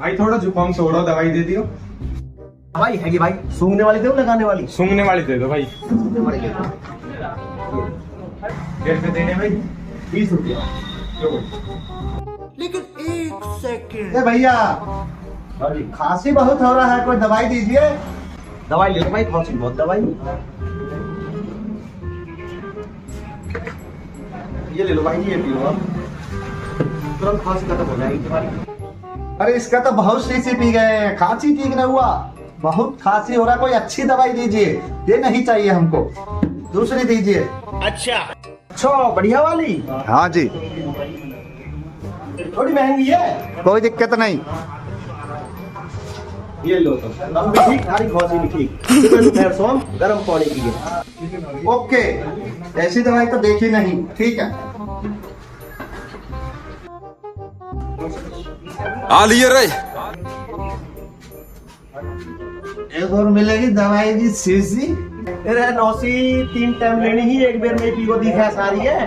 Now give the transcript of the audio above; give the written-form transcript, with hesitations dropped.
भाई थोड़ा जुकाम से हो रहा, दवाई दे दियो। दवाई है कि भाई सूंघने वाली दे लगाने वाली? सूंघने वाली दे दो भाई। सूंघने वाली दे दो। 1.5 देने भाई। 20 रुपया। लेकिन एक सेकंड। ए भैया, खांसी बहुत हो रहा है, कोई दवाई दीजिए। दवाई ले लो भाई, खांसी बहुत दवाई। ये ले लो भाई, ये पी लो आप, तुरंत खांसी खत्म हो जाएगी तुम्हारी। अरे इसका तो बहुत शीशी पी गए हैं, खांसी ठीक नहीं हुआ, बहुत खांसी हो रहा है, कोई अच्छी दवाई दीजिए। ये नहीं चाहिए हमको, दूसरी दीजिए। अच्छा, बढ़िया वाली? हाँ जी, थोड़ी महंगी है। कोई दिक्कत नहीं। ये लो तो दम भी ठीक, सारी खांसी भी ठीक। सुबह दोपहर शाम गर्म पानी पिए। ओके, ऐसी दवाई तो देखी नहीं, ठीक है। आ लिए रे। एक और मिलेगी दवाई की शीशी। अरे नौसी, 3 टाइम लेनी ही, एक बेर में पी को दिखा सारी है।